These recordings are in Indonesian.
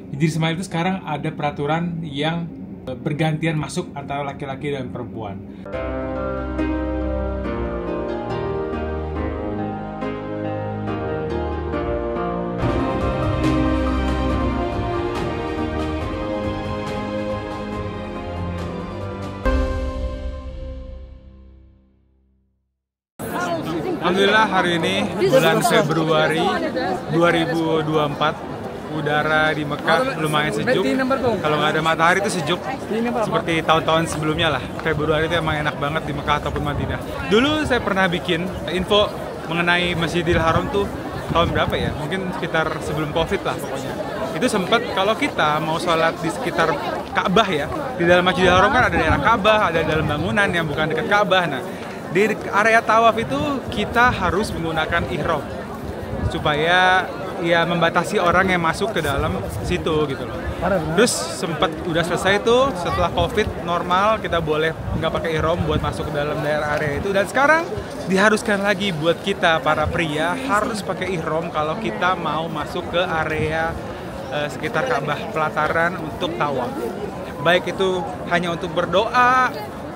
Hijri Ismail itu sekarang ada peraturan yang bergantian masuk antara laki-laki dan perempuan. Alhamdulillah hari ini bulan Februari 2024 udara di Mekah lumayan sejuk. Kalau nggak ada matahari itu sejuk seperti tahun-tahun sebelumnya lah. Februari itu emang enak banget di Mekah ataupun Madinah. Dulu saya pernah bikin info mengenai Masjidil Haram tuh tahun berapa ya? Mungkin sekitar sebelum Covid lah pokoknya. Itu sempat kalau kita mau sholat di sekitar Ka'bah ya, di dalam Masjidil Haram kan ada daerah Ka'bah, ada dalam bangunan yang bukan dekat Ka'bah. Nah, di area tawaf itu kita harus menggunakan ihram supaya ya membatasi orang yang masuk ke dalam situ gitu loh. Terus sempat udah selesai tuh setelah Covid normal kita boleh nggak pakai ihram buat masuk ke dalam daerah area itu, dan sekarang diharuskan lagi buat kita para pria harus pakai ihram kalau kita mau masuk ke area sekitar Ka'bah pelataran untuk tawaf. Baik itu hanya untuk berdoa,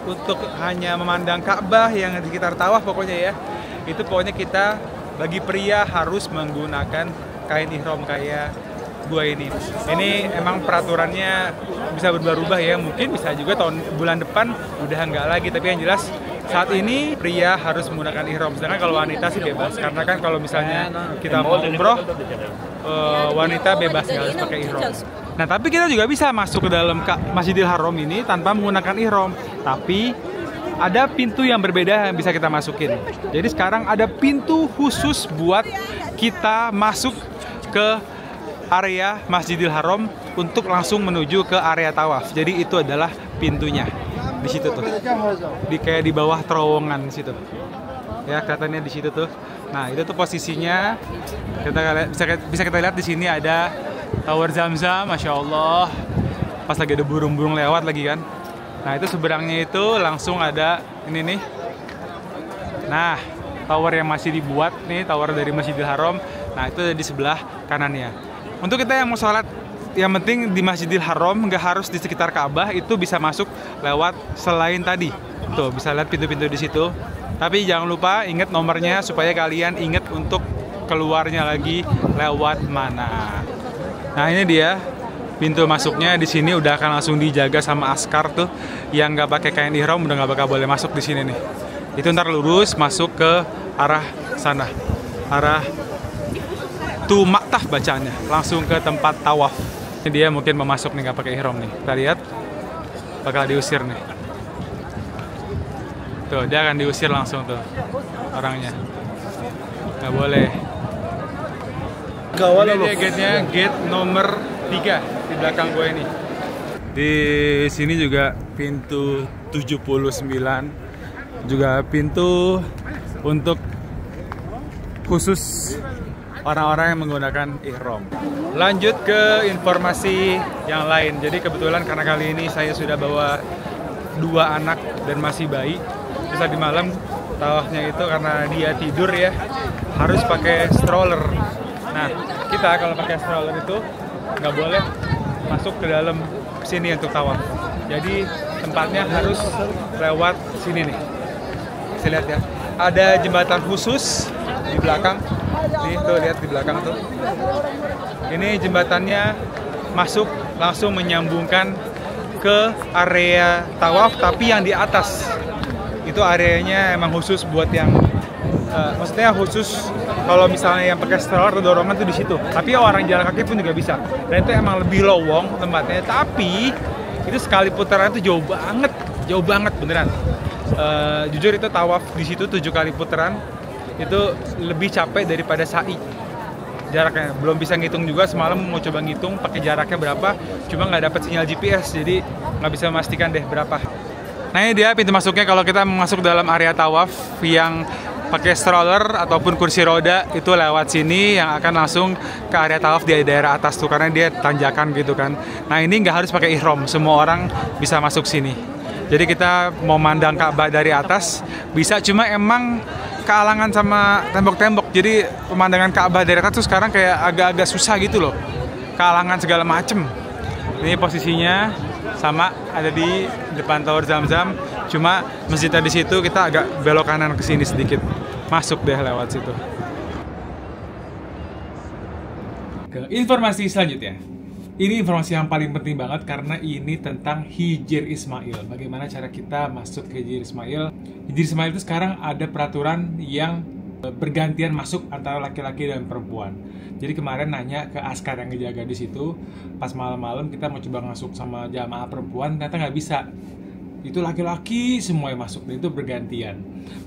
untuk hanya memandang Ka'bah yang di sekitar tawaf pokoknya ya. Itu pokoknya kita bagi pria harus menggunakan kain ihram kayak gua ini. Ini emang peraturannya bisa berubah-ubah ya. Mungkin bisa juga bulan depan udah enggak lagi, tapi yang jelas saat ini pria harus menggunakan ihram. Sedangkan kalau wanita sih bebas. Karena kan kalau misalnya kita mau umroh, wanita bebas nggak harus pakai ihram. Nah, tapi kita juga bisa masuk ke dalam Masjidil Haram ini tanpa menggunakan ihram. Tapi ada pintu yang berbeda yang bisa kita masukin. Jadi sekarang ada pintu khusus buat kita masuk ke area Masjidil Haram untuk langsung menuju ke area tawaf. Jadi itu adalah pintunya. Di situ tuh. Kayak di bawah terowongan situ. Ya, kelihatannya di situ tuh. Nah, itu tuh posisinya. Bisa kita lihat di sini ada Tower Zamzam, Masya Allah. Pas lagi ada burung-burung lewat lagi kan. Nah, itu seberangnya itu langsung ada ini nih. Nah, tower yang masih dibuat nih, tower dari Masjidil Haram. Nah, itu ada di sebelah kanannya. Untuk kita yang mau sholat, yang penting di Masjidil Haram, nggak harus di sekitar Ka'bah, itu bisa masuk lewat selain tadi. Tuh, bisa lihat pintu-pintu di situ. Tapi jangan lupa ingat nomornya supaya kalian ingat untuk keluarnya lagi lewat mana. Nah, ini dia pintu masuknya. Di sini udah akan langsung dijaga sama askar tuh, yang nggak pakai kain ihram udah nggak bakal boleh masuk di sini nih. Itu ntar lurus masuk ke arah sana, arah Tumaktah bacaannya, langsung ke tempat tawaf. Ini dia mungkin mau masuk nih nggak pakai ihram nih. Kita lihat, bakal diusir nih. Tuh, dia akan diusir langsung tuh orangnya. Nggak boleh. Ini dia gate-nya, gate nomor 3 di belakang gue ini. Di sini juga pintu 79, juga pintu untuk khusus orang-orang yang menggunakan ihram. Lanjut ke informasi yang lain. Jadi kebetulan karena kali ini saya sudah bawa 2 anak dan masih bayi. Terus tadi malam tawafnya itu karena dia tidur ya, harus pakai stroller. Nah, kita kalau pakai stroller itu nggak boleh masuk ke dalam sini untuk tawaf. Jadi tempatnya harus lewat sini nih. Bisa lihat ya, ada jembatan khusus di belakang. Nih tuh, lihat di belakang tuh. Ini jembatannya masuk langsung menyambungkan ke area tawaf, tapi yang di atas. Itu areanya emang khusus buat yang maksudnya khusus kalau misalnya yang pakai stroller atau dorongan tuh di situ. Tapi orang jalan kaki pun juga bisa. Dan itu emang lebih lowong tempatnya. Tapi itu sekali putaran itu jauh banget beneran. Jujur itu tawaf di situ 7 kali putaran itu lebih capek daripada sa'i. Jaraknya belum bisa ngitung juga, semalam mau coba ngitung pakai jaraknya berapa, cuma nggak dapat sinyal GPS, jadi nggak bisa memastikan deh berapa. Nah, ini dia pintu masuknya kalau kita masuk dalam area tawaf yang pakai stroller ataupun kursi roda, itu lewat sini yang akan langsung ke area tawaf di daerah atas tuh, karena dia tanjakan gitu kan. Nah, ini nggak harus pakai ihram, semua orang bisa masuk sini. Jadi kita mau mandang Ka'bah dari atas bisa, cuma emang kealangan sama tembok-tembok. Jadi pemandangan Ka'bah dari atas tuh sekarang kayak agak-agak susah gitu loh. kalangan segala macem. Ini posisinya sama ada di depan Tower Zamzam, cuma masjidnya di situ, kita agak belok kanan ke sini sedikit. Masuk deh lewat situ. Ke informasi selanjutnya. Ini informasi yang paling penting banget karena ini tentang Hijir Ismail. Bagaimana cara kita masuk ke Hijir Ismail? Hijir Ismail itu sekarang ada peraturan yang bergantian masuk antara laki-laki dan perempuan. Jadi kemarin nanya ke askar yang ngejaga di situ, pas malam-malam kita mau coba masuk sama jamaah perempuan, ternyata nggak bisa. Itu laki-laki semua yang masuk, dan itu bergantian.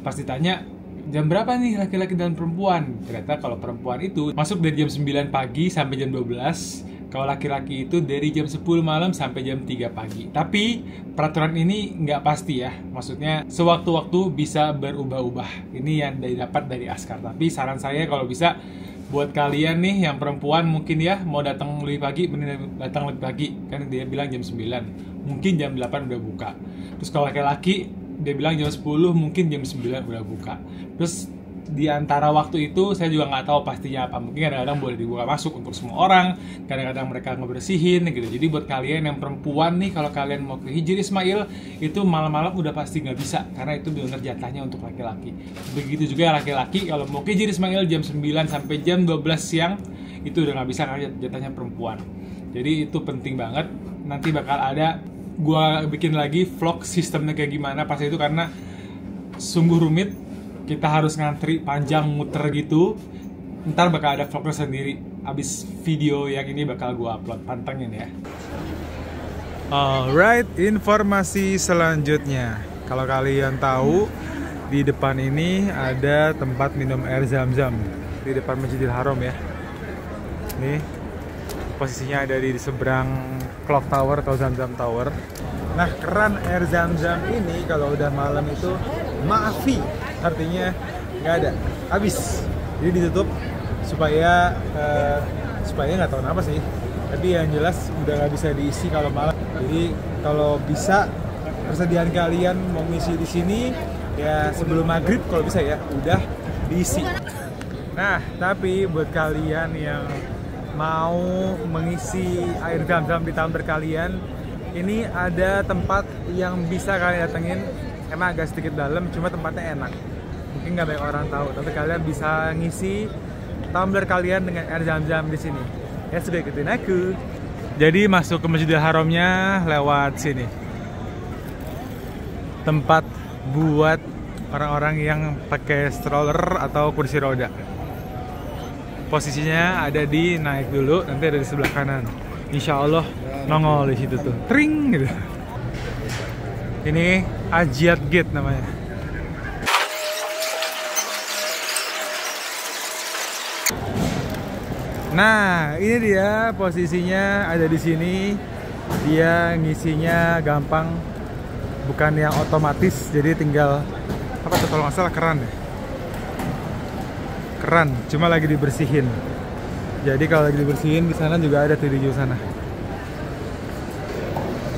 Pas ditanya, jam berapa nih laki-laki dan perempuan? Ternyata kalau perempuan itu masuk dari jam 9 pagi sampai jam 12, kalau laki-laki itu dari jam 10 malam sampai jam 3 pagi. Tapi peraturan ini nggak pasti ya. Maksudnya sewaktu-waktu bisa berubah-ubah. Ini yang didapat dari askar. Tapi saran saya kalau bisa buat kalian nih yang perempuan mungkin ya mau datang lebih pagi, mending datang lebih pagi. Kan dia bilang jam 9. Mungkin jam 8 udah buka. Terus kalau laki-laki dia bilang jam 10, mungkin jam 9 udah buka. Terus di antara waktu itu saya juga nggak tahu pastinya apa. Mungkin kadang-kadang boleh dibuka masuk untuk semua orang, kadang-kadang mereka ngebersihin gitu. Jadi buat kalian yang perempuan nih, kalau kalian mau ke Hijir Ismail itu malam-malam udah pasti nggak bisa, karena itu benar jatahnya untuk laki-laki. Begitu juga laki-laki kalau mau ke Hijir Ismail jam 9 sampai jam 12 siang itu udah nggak bisa karena jatahnya perempuan. Jadi itu penting banget. Nanti bakal ada gua bikin lagi vlog sistemnya kayak gimana pas itu, karena sungguh rumit. Kita harus ngantri panjang muter gitu. Ntar bakal ada vlognya sendiri. Abis video yang ini bakal gue upload. Pantengin ya. Alright, informasi selanjutnya. Kalau kalian tahu, di depan ini ada tempat minum air Zam-Zam. Di depan Masjidil Haram ya. Nih, posisinya ada di seberang Clock Tower atau Zam-Zam Tower. Nah, keran air Zam-Zam ini kalau udah malam itu maafi. Artinya nggak ada, habis. Jadi ditutup supaya nggak tahu kenapa sih, tapi yang jelas udah nggak bisa diisi kalau malam. Jadi kalau bisa persediaan kalian mau ngisi di sini ya sebelum maghrib kalau bisa ya udah diisi. Nah, tapi buat kalian yang mau mengisi air Zam-Zam di tumbler kalian, ini ada tempat yang bisa kalian datengin. Emang agak sedikit dalam, cuma tempatnya enak. Mungkin nggak banyak orang tahu, tapi kalian bisa ngisi tumbler kalian dengan air Zam-Zam di sini. Ya sudah, ikutin aku. Jadi masuk ke Masjidil Haramnya lewat sini. Tempat buat orang-orang yang pakai stroller atau kursi roda. Posisinya ada di naik dulu, nanti ada di sebelah kanan. Insya Allah nongol di situ tuh, tring gitu. Ini Ajiat Gate namanya. Nah, ini dia posisinya ada di sini. Dia ngisinya gampang, bukan yang otomatis. Jadi tinggal apa tuh kalau nggak salah keran ya? Keran, cuma lagi dibersihin. Jadi kalau lagi dibersihin di sana juga ada tuh di sana.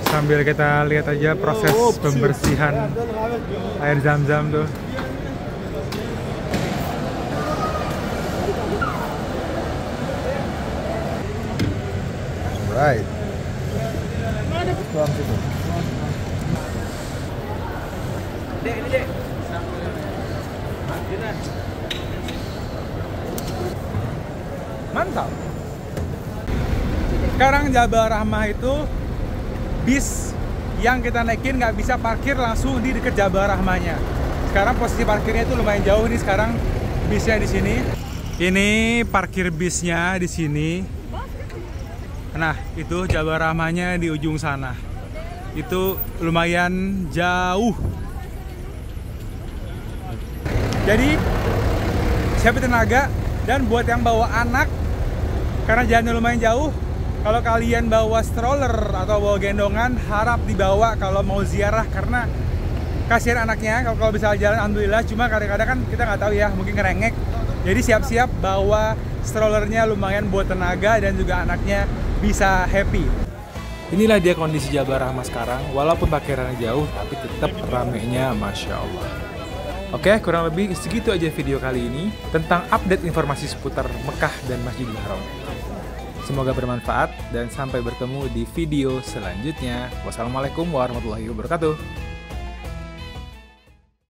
Sambil kita lihat aja proses pembersihan air Zam-Zam tuh. Alright. Mantap. Sekarang Jabal Rahmah itu bis yang kita naikin nggak bisa parkir langsung di dekat Jabal Rahmahnya. Sekarang posisi parkirnya itu lumayan jauh nih. Sekarang bisnya di sini. Ini parkir bisnya di sini. Nah, itu Jabal Rahmahnya di ujung sana. Itu lumayan jauh. Jadi siapin tenaga, dan buat yang bawa anak, karena jalannya lumayan jauh. Kalau kalian bawa stroller atau bawa gendongan, harap dibawa kalau mau ziarah, karena kasihan anaknya. Kalau bisa jalan alhamdulillah, cuma kadang-kadang kan kita nggak tahu ya, mungkin ngerengek. Jadi siap-siap bawa strollernya, lumayan buat tenaga dan juga anaknya bisa happy. Inilah dia kondisi Jabal Rahmah sekarang. Walaupun parkirannya jauh, tapi tetap ramenya Masya Allah. Oke, kurang lebih segitu aja video kali ini tentang update informasi seputar Mekah dan Masjidil Haram. Semoga bermanfaat dan sampai bertemu di video selanjutnya. Wassalamualaikum warahmatullahi wabarakatuh.